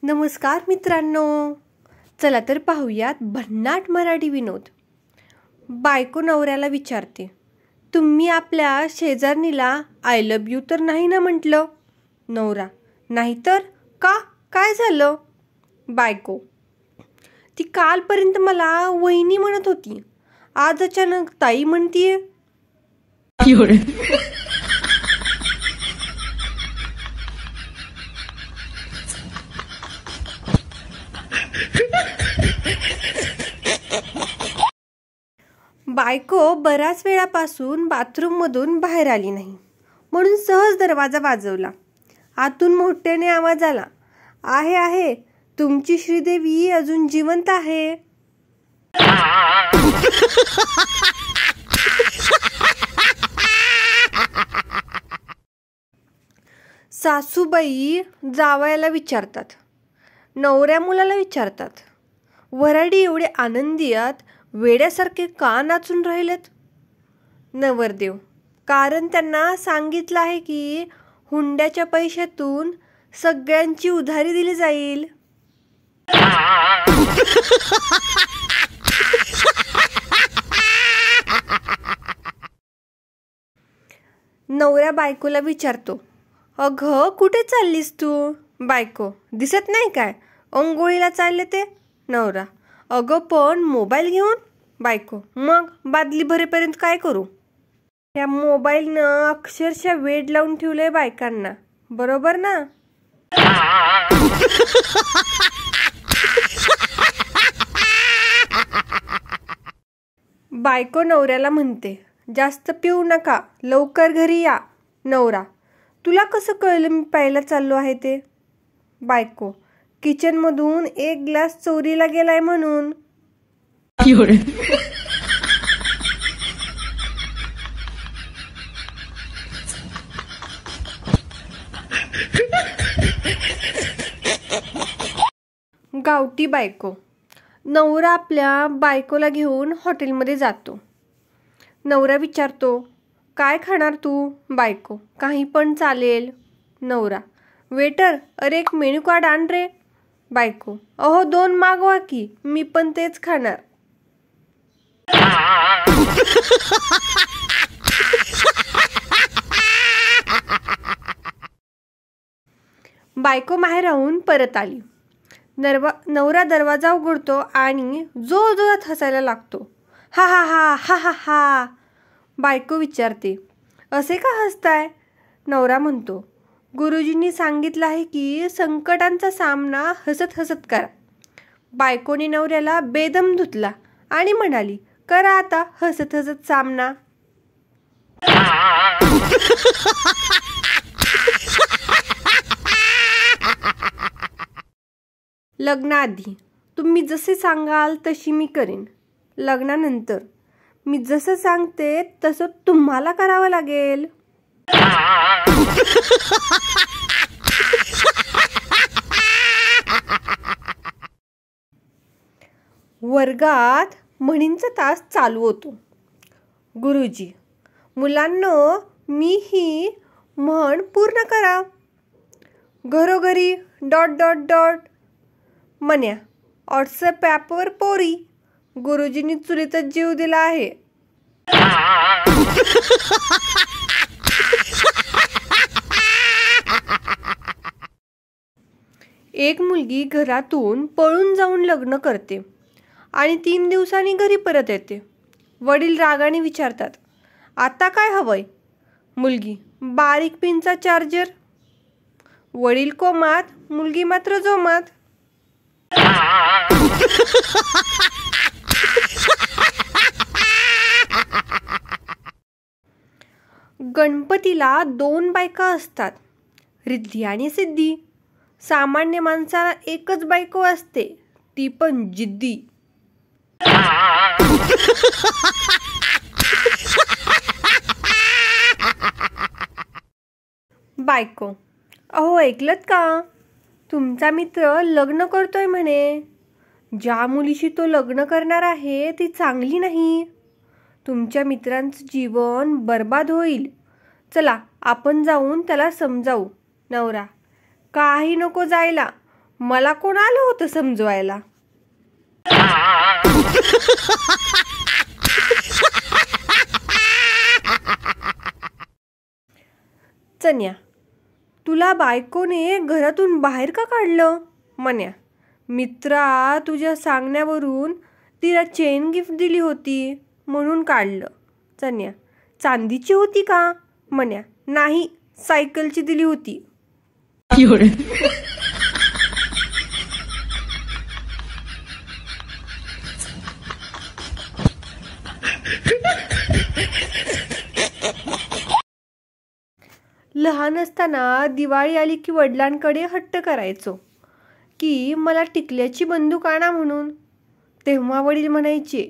नमस्कार मित्रांनो, चला तर पाहूयात भन्नाट मराठी विनोद. बायको नवऱ्याला विचारते, तुम्ही आपल्या शेजारणीला आय लव्ह यू तर नाही ना म्हटलं? नवरा, नाहीतर का, काय झालं? बायको, ती कालपर्यंत मला वहिनी म्हणत होती, आज अचानक ताई म्हणतीये. बायको बऱ्याच वेळापासून बाथरूममधून बाहेर आली नाही, म्हणून सहज दरवाजा वाजवला. आतून मोठ्याने आवाज आला, आहे आहे, तुमची श्रीदेवी अजून जिवंत आहे. सासूबाई जावयाला विचारतात, नवऱ्या मुलाला विचारतात, वऱ्हाडी एवढे आनंदी आहेत, वेड्यासारखे का नाचून राहिलेत? नवरदेव, कारण त्यांना सांगितलं आहे की हुंड्याच्या पैशातून सगळ्यांची उधारी दिली जाईल. नवऱ्या बायकोला विचारतो, अगं कुठे चाललीस तू? बायको, दिसत नाही काय, अंघोळीला चालले ते. नवरा, अगं पण मोबाईल घेऊन. बायको, मग बादली भरेपर्यंत काय करू? या मोबाईलनं अक्षरशः वेड लावून ठेवलंय बायकांना, बरोबर ना? बायको नवऱ्याला म्हणते, जास्त पिऊ नका, लवकर घरी या. नवरा, तुला कसं कळलं मी प्यायला चाललो आहे ते? बायको, किचनमधून एक ग्लास चोरीला गेलाय म्हणून. गावठी बायको. नवरा आपल्या बायकोला घेऊन हॉटेलमध्ये जातो. नवरा विचारतो, काय खाणार तू? बायको, काही पण चालेल. नवरा, वेटर, अरे एक मेन्यू कार्ड आण रे. बायको, अहो 2 मागवा की, मी पण तेच खाणार. बायको बाहेर राहून परत आली. नवरा दरवाजा उघडतो आणि जोरजोरात हसायला लागतो. हा हा हा हा हा हा. बायको विचारते, असे का हसताय? नवरा म्हणतो, गुरुजींनी सांगितलं आहे की संकटांचा सामना हसत हसत करा. बायकोने नवऱ्याला बेदम धुतला आणि म्हणाली, करा आता हसत हसत सामना. लग्नाआधी तुम्ही जसे सांगाल तशी मी करेन. लग्नानंतर मी जसं सांगते तसं तुम्हाला करावं लागेल. वर्गात म्हणींचा तास चालू होतो. गुरुजी, मुलांनो, मी ही म्हण पूर्ण करा. घरोघरी ... म्हण्या, व्हॉट्सअप ॲपवर पोरी, गुरुजींनी चुलीतच जीव दिला आहे. एक मुलगी घरातून पळून जाऊन लग्न करते आणि 3 दिवसांनी घरी परत येते. वडील रागाने विचारतात, आता काय हवंय? मुलगी, बारीक पिनचा चार्जर. वडील कोमात, मुलगी मात्र जोमात. गणपतीला 2 बायका असतात, रिद्धी आणि सिद्धी. सामान्य माणसाला एकच बायको असते, ती पण जिद्दी. बायको, अहो ऐकलत का? तुमचा मित्र लग्न करतोय म्हणे. ज्या मुलीशी तो लग्न करणार आहे ती चांगली नाही. तुमच्या मित्रांचं जीवन बर्बाद होईल. चला आपण जाऊन त्याला समजावू. नवरा, काही नको जायला, मला कोण आलं होतं समजवायला. चन्या, तुला बायकोने घरातून बाहेर का काढलं? मन्या, मित्रा तुझ्या सांगण्यावरून तिला चेन गिफ्ट दिली होती म्हणून काढलं. चन्या, चांदीची होती का? मन्या, नाही, सायकलची दिली होती. लहान असताना दिवाळी आली की वडिलांकडे हट्ट करायचो की मला टिकल्याची बंदूक आणा म्हणून. तेव्हा वडील म्हणायचे,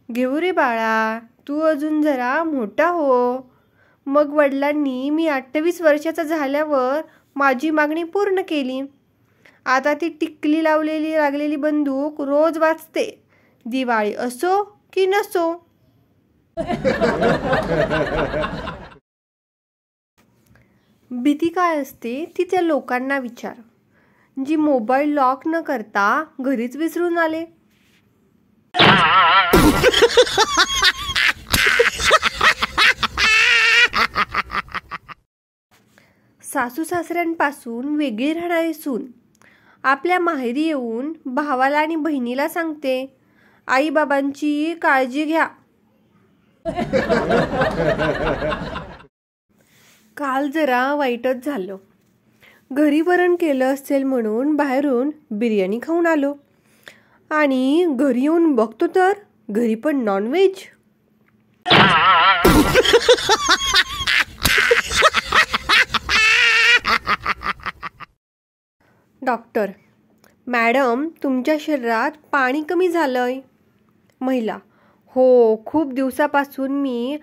घेऊ रे बाळा, तू अजून जरा मोठा हो. मग वडिलांनी मी 28 वर्षाचा झाल्यावर माझी मागणी पूर्ण केली. आता ती टिकली लागलेली बंदूक रोज वाजते, दिवाळी असो की नसो. भीती काय असते ती त्या लोकांना विचार, जी मोबाईल लॉक न करता घरीच विसरून आले. सासू सासऱ्यांपासून वेगळी राहणारी सून आपल्या माहेरी येऊन भावाला आणि बहिणीला सांगते, आई बाबांची काळजी घ्या. काल जरा वाईटच झालं. घरी वरण केलं असेल म्हणून बाहेरून बिर्याणी खाऊन आलो आणि घरी येऊन बघतो तर घरी पण नॉनव्हेज. डॉक्टर, मॅडम तुमच्या शरीरात पाणी कमी झालंय. महिला, हो, खूप दिवसापासून मी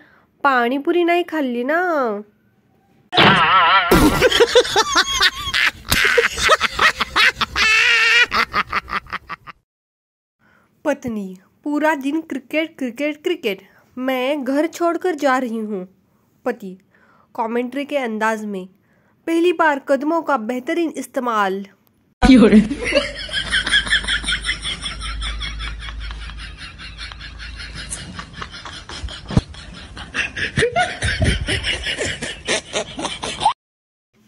पाणीपुरी नाही खाल्ली ना. पत्नी, पूरा दिन क्रिकेट क्रिकेट क्रिकेट, मैं घर छोड़कर जा रही हूँ. पति कमेंट्री के अंदाज में, पहली बार कदमों का बेहतरीन इस्तेमाल.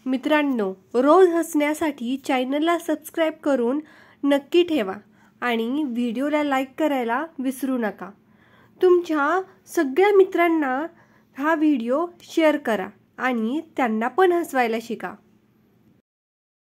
मित्रांनो, रोज हसण्यासाठी चॅनलला सबस्क्राईब करून नक्की ठेवा आणि व्हिडिओला लाईक करायला विसरू नका. तुमच्या सगळ्या मित्रांना हा व्हिडिओ शेअर करा आणि त्यांना पण हसवायला शिका.